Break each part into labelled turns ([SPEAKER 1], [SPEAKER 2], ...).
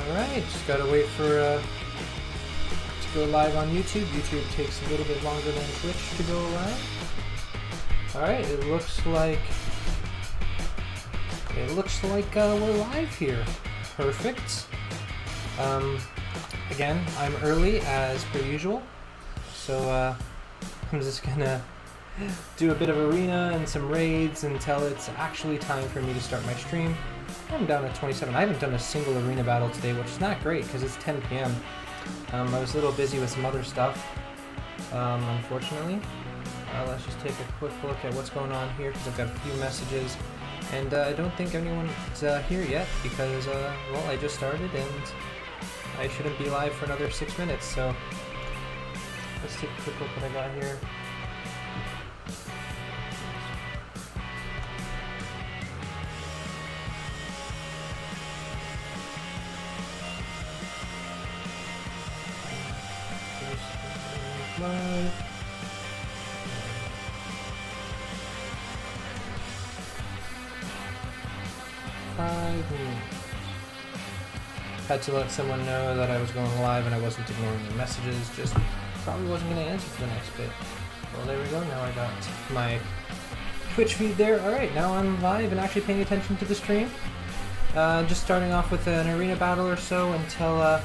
[SPEAKER 1] Alright, just gotta wait for to go live on YouTube. YouTube takes a little bit longer than Twitch to go live. Alright, it looks like we're live here. Perfect. Again, I'm early as per usual, so I'm just gonna do a bit of arena and some raids until it's actually time for me to start my stream. I'm down at 27. I haven't done a single arena battle today, which is not great because it's 10 p.m. I was a little busy with some other stuff, unfortunately. Let's just take a quick look at what's going on here because I've got a few messages. And I don't think anyone's here yet because, well, I just started and I shouldn't be live for another 6 minutes. So let's take a quick look what I got here. Live. 5 minutes. Had to let someone know that I was going live and I wasn't ignoring the messages, just probably wasn't going to answer for the next bit. Well, there we go, now I got my Twitch feed there. Alright, now I'm live and actually paying attention to the stream. Just starting off with an arena battle or so until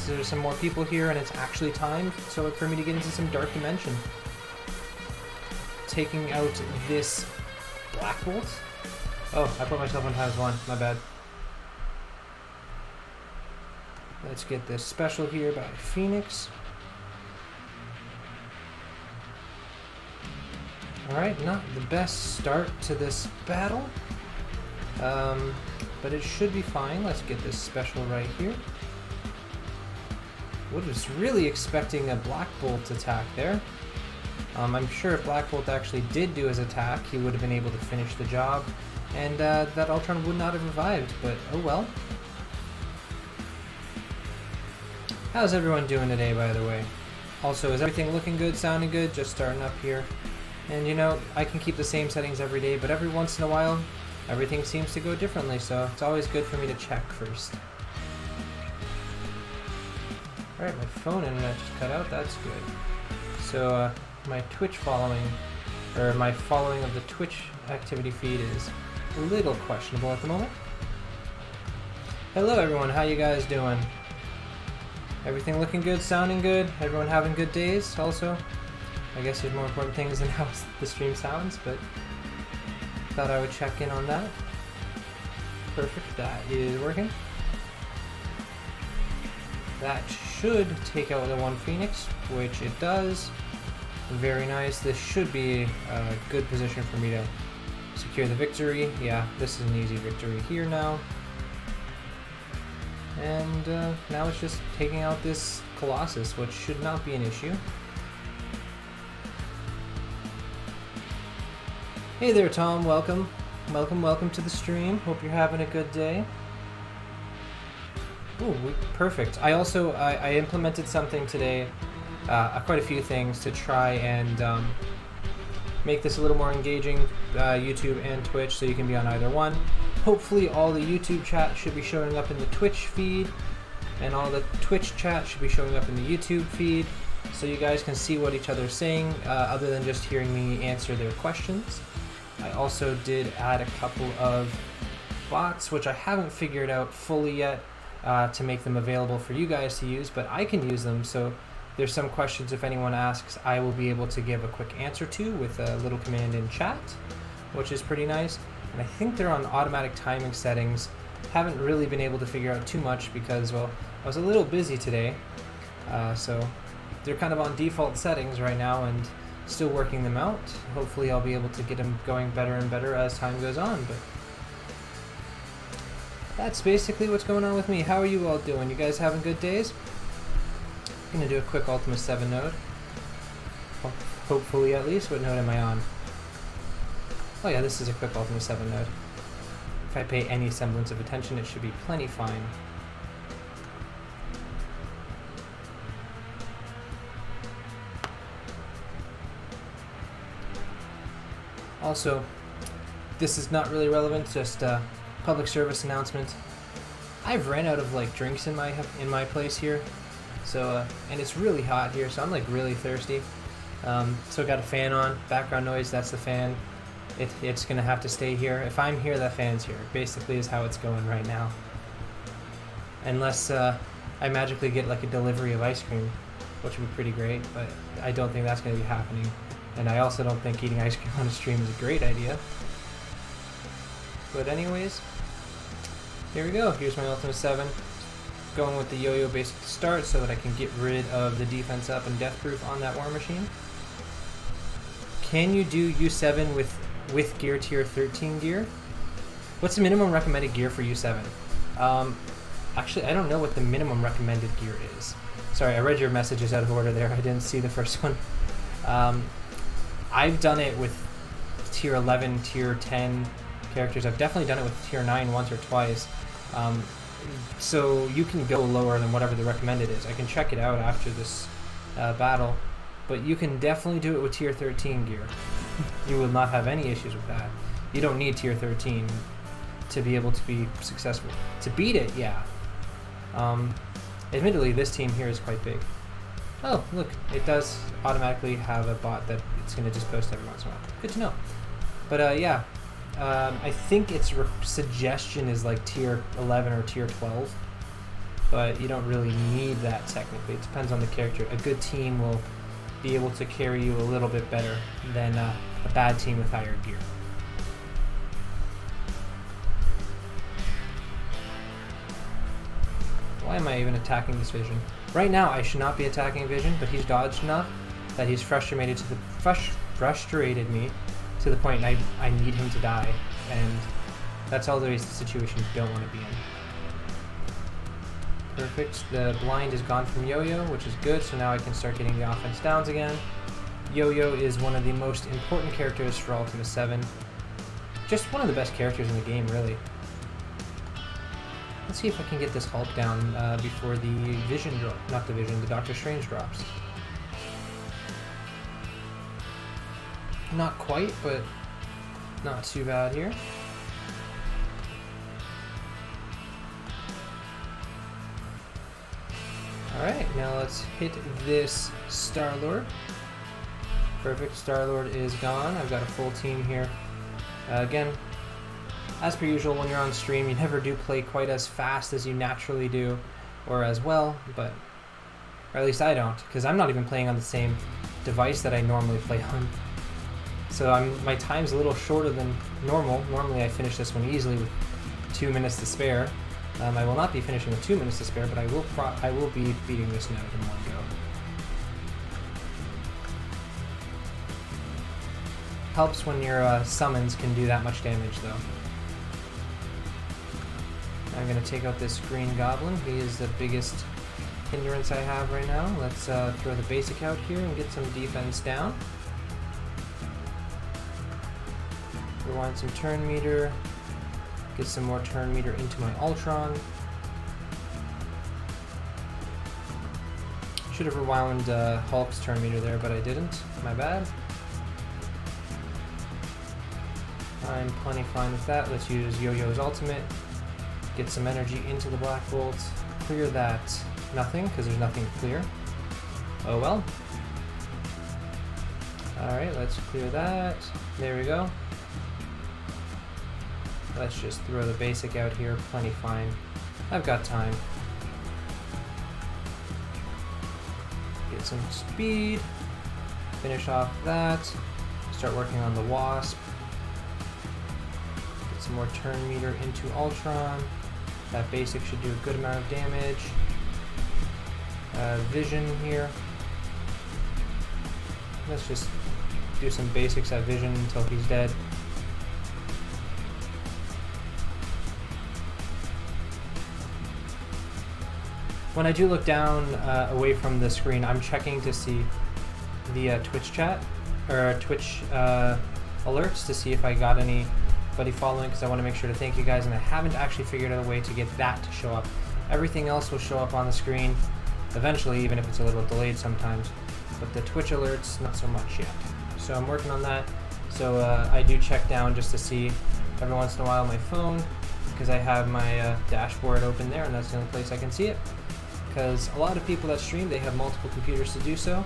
[SPEAKER 1] there's some more people here and it's actually time for me to get into some Dark Dimension. Taking out this Black Bolt. Oh, I put myself on ×1, my bad. Let's get this special here by Phoenix. Alright, not the best start to this battle. But it should be fine. Let's get this special right here. Was really expecting a Black Bolt attack there. I'm sure if Black Bolt actually did do his attack, he would have been able to finish the job, and that Ultron would not have revived, but oh well. How's everyone doing today, by the way? Also, is everything looking good, sounding good? Just starting up here. And you know, I can keep the same settings every day, but every once in a while, everything seems to go differently, so it's always good for me to check first. Alright, my phone internet just cut out, that's good. So, my Twitch following, or my following of the Twitch activity feed is a little questionable at the moment. Hello everyone, how you guys doing? Everything looking good, sounding good? Everyone having good days also? I guess there's more important things than how the stream sounds, but thought I would check in on that. Perfect, that is working. That should take out the one Phoenix, which it does. Very nice. This should be a good position for me to secure the victory. Yeah, this is an easy victory here now. And now it's just taking out this Colossus, which should not be an issue. Hey there, Tom. Welcome. Welcome to the stream. Hope you're having a good day. Ooh, perfect. I also I implemented something today, quite a few things to try and make this a little more engaging, YouTube and Twitch, so you can be on either one. Hopefully all the YouTube chat should be showing up in the Twitch feed, and all the Twitch chat should be showing up in the YouTube feed, so you guys can see what each other's saying, other than just hearing me answer their questions. I also did add a couple of bots, which I haven't figured out fully yet, to make them available for you guys to use, but I can use them, so there's some questions if anyone asks I will be able to give a quick answer to with a little command in chat, which is pretty nice. And I think they're on automatic timing settings. Haven't really been able to figure out too much because, well, I was a little busy today, so they're kind of on default settings right now and still working them out. Hopefully I'll be able to get them going better and better as time goes on, but that's basically what's going on with me. How are you all doing? You guys having good days? I'm gonna do a quick Ultima 7 node. Hopefully at least. What node am I on? Oh yeah, this is a quick Ultima 7 node. If I pay any semblance of attention, it should be plenty fine. Also, this is not really relevant, just a public service announcement. I've ran out of like drinks in my place here, so and it's really hot here, so I'm like really thirsty. So I got a fan on, background noise, that's the fan. It's gonna have to stay here. If I'm here, that fan's here. Basically is how it's going right now. Unless I magically get like a delivery of ice cream, which would be pretty great, but I don't think that's gonna be happening. And I also don't think eating ice cream on a stream is a great idea. But anyways, here we go. Here's my Ultimate 7. Going with the yo-yo basic to start so that I can get rid of the defense up and death proof on that War Machine. Can you do U7 with gear tier 13 gear? What's the minimum recommended gear for U7? Actually, I don't know what the minimum recommended gear is. Sorry, I read your messages out of order there. I didn't see the first one. I've done it with tier 11, tier 10 characters. I've definitely done it with tier 9 once or twice. So you can go lower than whatever the recommended is. I can check it out after this battle, but you can definitely do it with tier 13 gear. You will not have any issues with that. You don't need tier 13 to be able to be successful. To beat it, yeah. Admittedly, this team here is quite big. Oh, look, it does automatically have a bot that it's going to just post every once in a while. Good to know. But yeah, I think its suggestion is like tier 11 or tier 12, but you don't really need that technically. It depends on the character. A good team will be able to carry you a little bit better than a bad team with higher gear. Why am I even attacking this Vision? Right now, I should not be attacking Vision, but he's dodged enough that he's frustrated me to the point I need him to die, and that's always the situation you don't want to be in. Perfect. The blind is gone from Yo-Yo, which is good, so now I can start getting the offense downs again. Yo-Yo is one of the most important characters for Ultimate 7. Just one of the best characters in the game, really. Let's see if I can get this Hulk down before the Vision drop. Not the Vision, the Doctor Strange drops. Not quite, but not too bad here. Alright, now let's hit this Star-Lord. Perfect, Star-Lord is gone. I've got a full team here. Again, as per usual, when you're on stream, you never do play quite as fast as you naturally do, or as well, but, or at least I don't, because I'm not even playing on the same device that I normally play on. So my time's a little shorter than normal. Normally I finish this one easily with 2 minutes to spare. I will not be finishing with 2 minutes to spare, but I will be beating this node in one go. Helps when your summons can do that much damage, though. I'm going to take out this Green Goblin. He is the biggest hindrance I have right now. Let's throw the basic out here and get some defense down. Rewind some turn meter. Get some more turn meter into my Ultron. Should have rewound Hulk's turn meter there, but I didn't. My bad. I'm plenty fine with that. Let's use Yo-Yo's ultimate. Get some energy into the Black Bolt. Clear that. Nothing, because there's nothing to clear. Oh well. Alright, let's clear that. There we go. Let's just throw the basic out here. Plenty fine. I've got time. Get some speed. Finish off that. Start working on the Wasp. Get some more turn meter into Ultron. That basic should do a good amount of damage. Vision here. Let's just do some basics at Vision until he's dead. When I do look down away from the screen, I'm checking to see the Twitch chat, or Twitch alerts to see if I got anybody following, because I want to make sure to thank you guys, and I haven't actually figured out a way to get that to show up. Everything else will show up on the screen eventually, even if it's a little delayed sometimes, but the Twitch alerts, not so much yet. So I'm working on that. So I do check down just to see every once in a while my phone, because I have my dashboard open there, and that's the only place I can see it. Because a lot of people that stream, they have multiple computers to do so.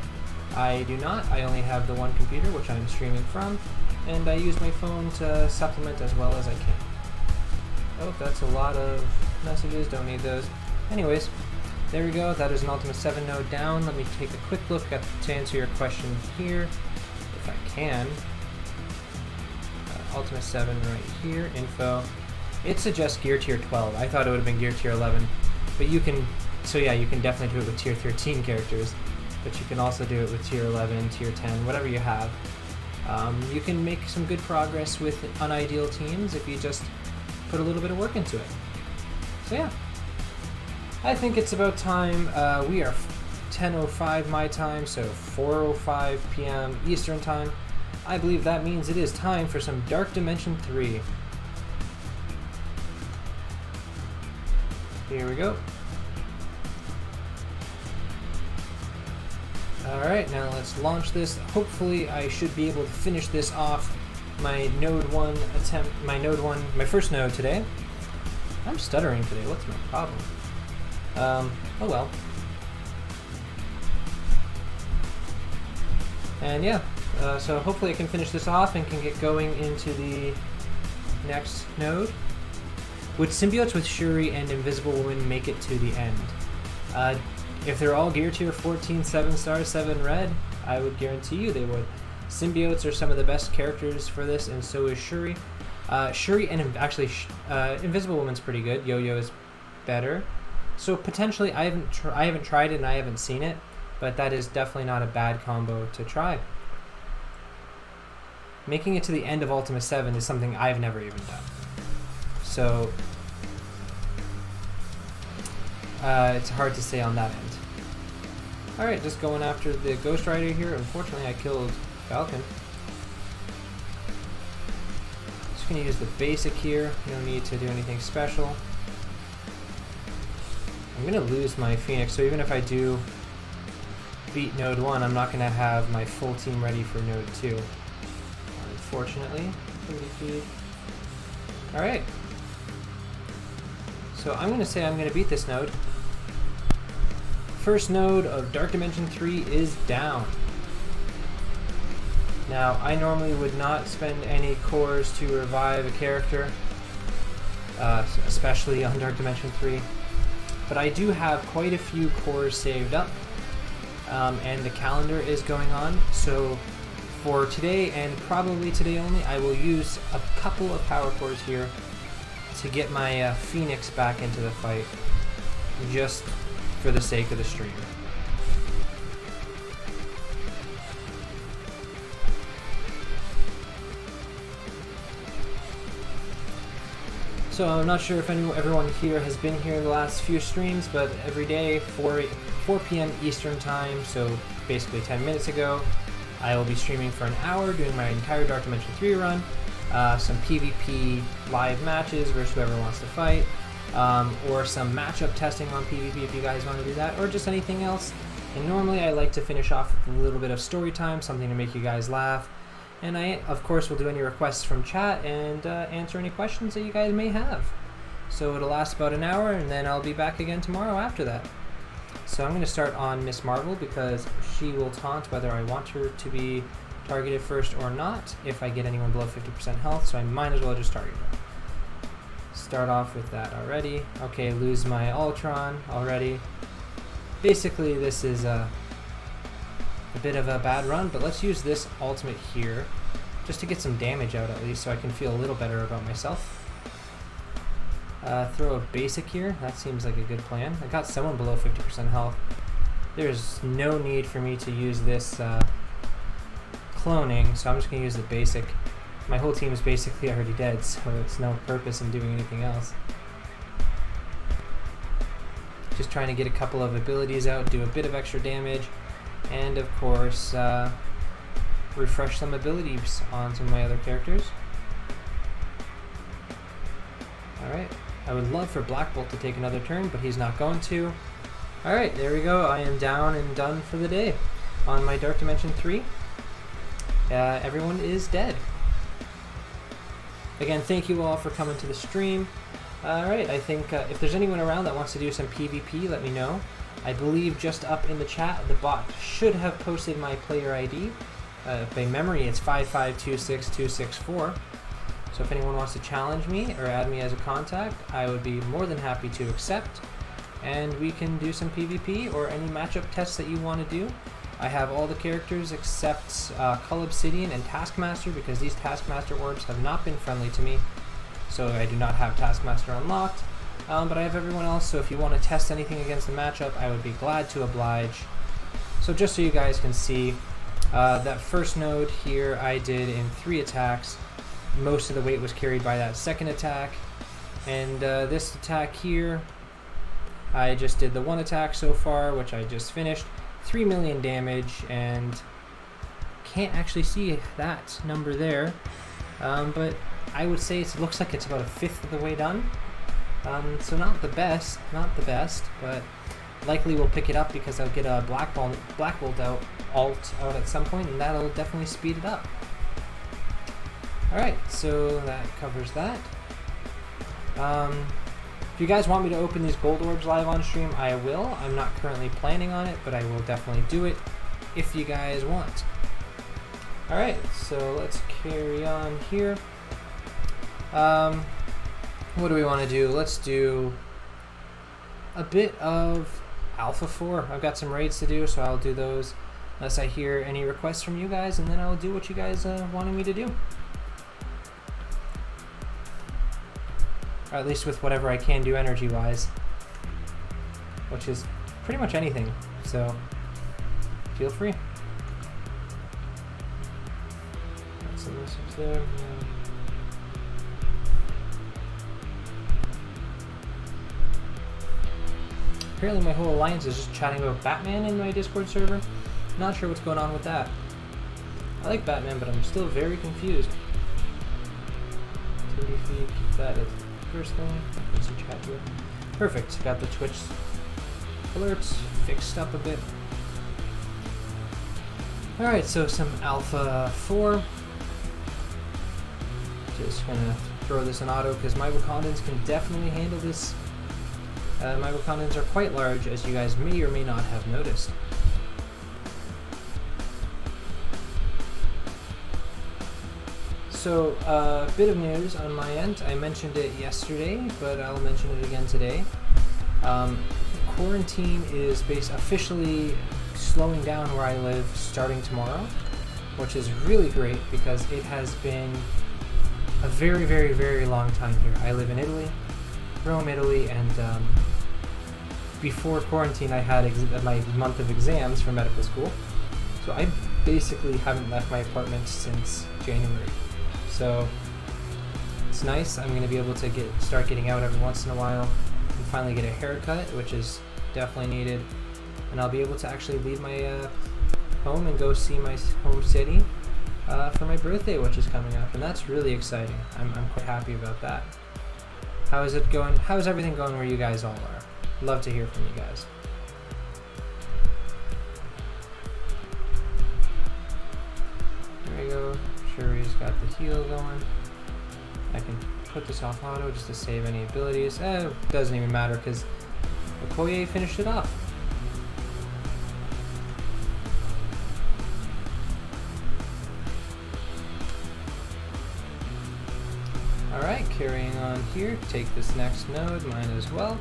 [SPEAKER 1] I do not. I only have the one computer, which I'm streaming from, and I use my phone to supplement as well as I can. Oh, that's a lot of messages. Don't need those. Anyways, there we go. That is an Ultima 7 node down. Let me take a quick look to answer your question here, if I can. Ultima 7 right here, info. It suggests gear tier 12. I thought it would have been gear tier 11, but you can, so yeah, you can definitely do it with tier 13 characters, but you can also do it with tier 11, tier 10, whatever you have. You can make some good progress with unideal teams if you just put a little bit of work into it. So yeah, I think it's about time. We are 10:05 my time, so 4:05 p.m. Eastern time. I believe that means it is time for some Dark Dimension 3. Here we go. Alright, now let's launch this. Hopefully I should be able to finish this off my node 1 attempt, my first node today. I'm stuttering today, what's my problem? Oh well. And yeah, so hopefully I can finish this off and can get going into the next node. Would symbiotes with Shuri and Invisible Woman make it to the end? If they're all gear tier 14, 7 stars, 7 red, I would guarantee you they would. Symbiotes are some of the best characters for this, and so is Shuri. Shuri and actually Invisible Woman's pretty good. Yo-Yo is better. So potentially, I haven't tried it and I haven't seen it, but that is definitely not a bad combo to try. Making it to the end of Ultima 7 is something I've never even done. So it's hard to say on that end. Alright, just going after the Ghost Rider here. Unfortunately, I killed Falcon. Just going to use the basic here. No need to do anything special. I'm going to lose my Phoenix, so even if I do beat Node 1, I'm not going to have my full team ready for Node 2. Unfortunately. Alright. So I'm going to say I'm going to beat this node. First node of Dark Dimension 3 is down. Now, I normally would not spend any cores to revive a character, especially on Dark Dimension 3, but I do have quite a few cores saved up, and the calendar is going on, so for today, and probably today only, I will use a couple of power cores here to get my Phoenix back into the fight, just for the sake of the stream. So I'm not sure if everyone here has been here the last few streams, but every day, 4 p.m. Eastern time, so basically 10 minutes ago, I will be streaming for an hour, doing my entire Dark Dimension 3 run, some PvP live matches versus whoever wants to fight, or some matchup testing on PvP if you guys want to do that, or just anything else. And normally I like to finish off with a little bit of story time, something to make you guys laugh. And I, of course, will do any requests from chat and answer any questions that you guys may have. So it'll last about an hour, and then I'll be back again tomorrow after that. So I'm going to start on Miss Marvel because she will taunt whether I want her to be targeted first or not if I get anyone below 50% health, so I might as well just target her. Start off with that already. Okay, lose my Ultron already. Basically, this is a bit of a bad run, but let's use this ultimate here just to get some damage out at least so I can feel a little better about myself. Throw a basic here. That seems like a good plan. I got someone below 50% health. There's no need for me to use this cloning, so I'm just going to use the basic. My whole team is basically already dead, so it's no purpose in doing anything else. Just trying to get a couple of abilities out, do a bit of extra damage, and of course refresh some abilities on some of my other characters. Alright, I would love for Black Bolt to take another turn, but he's not going to. Alright, there we go. I am down and done for the day on my Dark Dimension 3. Everyone is dead. Again, thank you all for coming to the stream. Alright, I think if there's anyone around that wants to do some PvP, let me know. I believe just up in the chat, the bot should have posted my player ID. By memory, it's 5526264. So if anyone wants to challenge me or add me as a contact, I would be more than happy to accept. And we can do some PvP or any matchup tests that you want to do. I have all the characters except Cull Obsidian and Taskmaster, because these Taskmaster orbs have not been friendly to me. So I do not have Taskmaster unlocked. But I have everyone else, so if you want to test anything against the matchup, I would be glad to oblige. So just so you guys can see, that first node here I did in 3 attacks. Most of the weight was carried by that second attack. And this attack here, I just did the 1 attack so far, which I just finished. 3 million damage, and can't actually see that number there. But I would say it looks like it's about 1/5 of the way done. So not the best, but likely we'll pick it up because I'll get a Black Bolt alt out at some point, and that'll definitely speed it up. Alright, so that covers that. If you guys want me to open these gold orbs live on stream, I will. I'm not currently planning on it, but I will definitely do it if you guys want. Alright, so let's carry on here. What do we want to do? Let's do a bit of Alpha 4. I've got some raids to do, so I'll do those unless I hear any requests from you guys, and then I'll do what you guys wanted me to do. Or at least with whatever I can do energy-wise, which is pretty much anything, so feel free. That's a message there. Yeah. Apparently my whole alliance is just chatting about Batman in my Discord server. Not sure what's going on with that. I like Batman, but I'm still very confused. TV feed, keep that as the first thing. Let's see chat here. Perfect, got the Twitch alerts fixed up a bit. Alright, so some Alpha 4. Just gonna throw this in auto because my Wakandans can definitely handle this. My Wakandans are quite large, as you guys may or may not have noticed. So, a bit of news on my end. I mentioned it yesterday, but I'll mention it again today. Quarantine is officially slowing down where I live starting tomorrow, which is really great because it has been a very, very, very long time here. I live in Italy, Rome, Italy, and before quarantine I had my month of exams for medical school, so I basically haven't left my apartment since January. So it's nice. I'm going to be able to start getting out every once in a while and finally get a haircut, which is definitely needed, and I'll be able to actually leave my home and go see my home city for my birthday, which is coming up, and that's really exciting. I'm quite happy about that. How is it going? How is everything going where you guys all are? Love to hear from you guys. There we go. Shuri's got the heal going. I can put this off auto just to save any abilities. It doesn't even matter because Okoye finished it off. Alright, carrying on here. Take this next node, mine as well.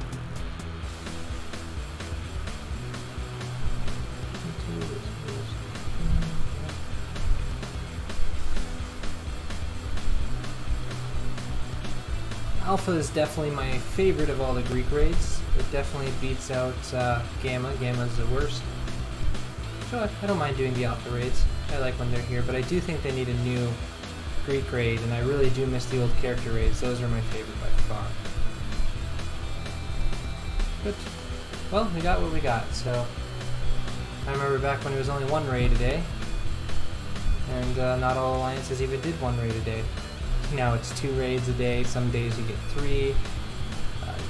[SPEAKER 1] Alpha is definitely my favorite of all the Greek raids. It definitely beats out Gamma. Gamma's the worst. So I don't mind doing the Alpha raids. I like when they're here, but I do think they need a new Greek raid, and I really do miss the old character raids. Those are my favorite by far. But, well, we got what we got, so I remember back when it was only 1 raid a day, and not all alliances even did 1 raid a day. Now it's 2 raids a day, some days you get 3, you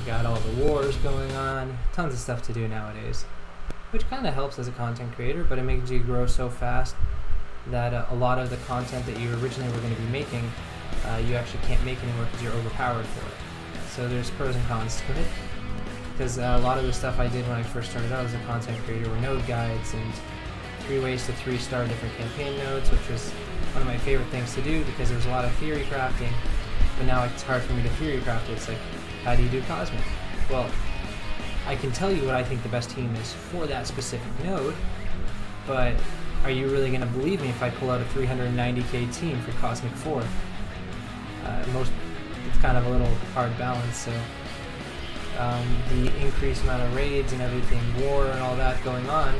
[SPEAKER 1] got all the wars going on, tons of stuff to do nowadays, which kind of helps as a content creator, but it makes you grow so fast that a lot of the content that you originally were going to be making you actually can't make anymore because you're overpowered for it. So there's pros and cons to it. Because a lot of the stuff I did when I first started out as a content creator were node guides and 3 ways to 3-star different campaign nodes, which was one of my favorite things to do because there was a lot of theory crafting. But now it's hard for me to theory craft it. It's like, how do you do Cosmic? Well, I can tell you what I think the best team is for that specific node, but are you really going to believe me if I pull out a 390k team for Cosmic 4? It's kind of a little hard balance, so the increased amount of raids and everything, war and all that going on,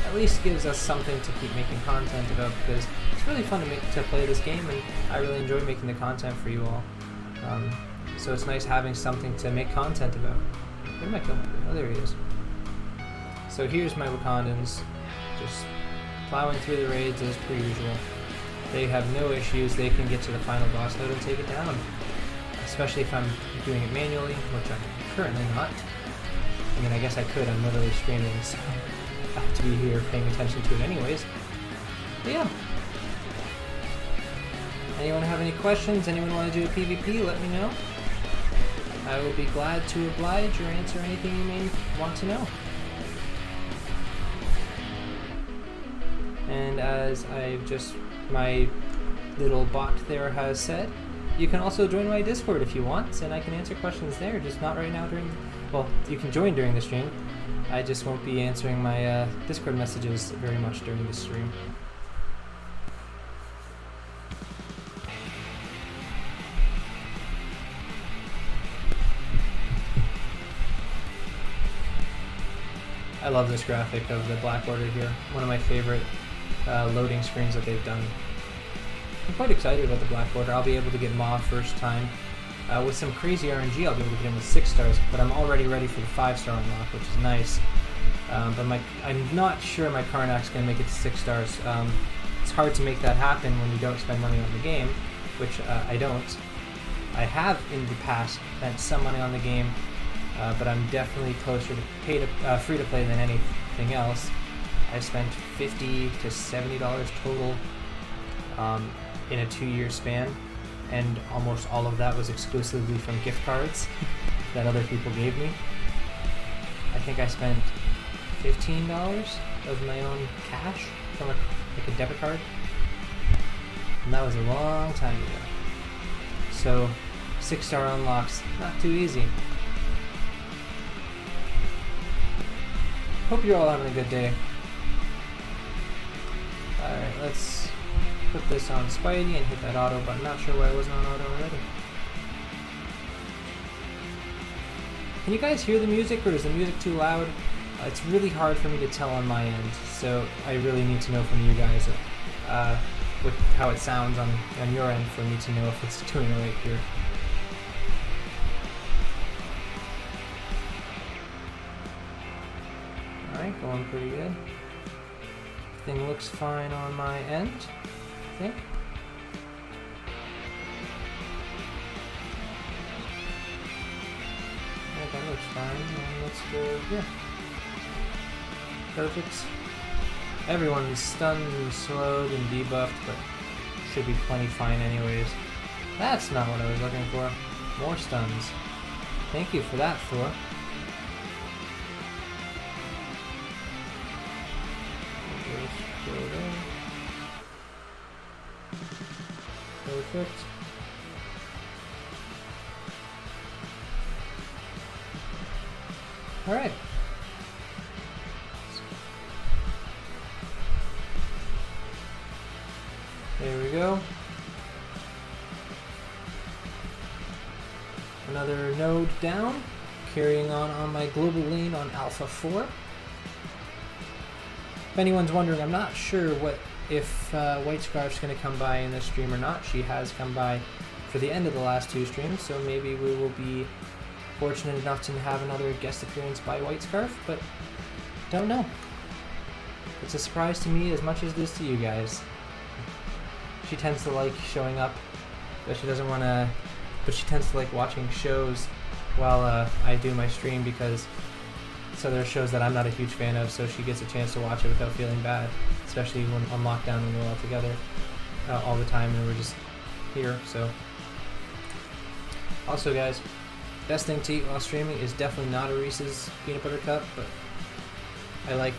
[SPEAKER 1] at least gives us something to keep making content about, because it's really fun to play this game, and I really enjoy making the content for you all. So it's nice having something to make content about. Where did my kill marker? Oh, there he is. So here's my Wakandans, just plowing through the raids as per usual. They have no issues. They can get to the final boss node and take it down, especially if I'm doing it manually, which I'm currently not. I mean, I guess I could. I'm literally streaming, so I have to be here paying attention to it anyways. But yeah. Anyone have any questions? Anyone want to do a PvP? Let me know. I will be glad to oblige or answer anything you may want to know. And as my little bot there has said, you can also join my Discord if you want, and I can answer questions there, just not right now well, you can join during the stream. I just won't be answering my Discord messages very much during the stream. I love this graphic of the Black Order here. One of my favorite loading screens that they've done. I'm quite excited about the Black Order. I'll be able to get Maw first time. With some crazy RNG, I'll be able to get him with 6 stars, but I'm already ready for the 5-star unlock, which is nice. But I'm not sure my Karnak's going to make it to 6 stars. It's hard to make that happen when you don't spend money on the game, which I don't. I have in the past spent some money on the game, but I'm definitely closer to free to play than anything else. I spent $50 to $70 total in a 2-year span, and almost all of that was exclusively from gift cards that other people gave me. I think I spent $15 of my own cash from a debit card, and that was a long time ago. So 6-star unlocks, not too easy. Hope you're all having a good day. Alright, let's put this on Spidey and hit that auto button. Not sure why I wasn't on auto already. Can you guys hear the music, or is the music too loud? It's really hard for me to tell on my end, so I really need to know from you guys with how it sounds on your end for me to know if it's doing it right here. Alright, going pretty good. Everything looks fine on my end, I think. Yeah, that looks fine. Let's go here. Perfect. Everyone's stunned and slowed and debuffed, but should be plenty fine anyways. That's not what I was looking for. More stuns. Thank you for that, Thor. Just go there. Perfect. Alright. There we go. Another node down. Carrying on my global lane on Alpha 4. If anyone's wondering, I'm not sure if White Scarf's going to come by in this stream or not. She has come by for the end of the last 2 streams, so maybe we will be fortunate enough to have another guest appearance by White Scarf, but don't know. It's a surprise to me as much as it is to you guys. She tends to like showing up, but she doesn't want to. But she tends to like watching shows while I do my stream, because there are shows that I'm not a huge fan of, so she gets a chance to watch it without feeling bad, especially when on lockdown when we're all together all the time and we're just here. So Also, guys, best thing to eat while streaming is definitely not a Reese's peanut butter cup, but I like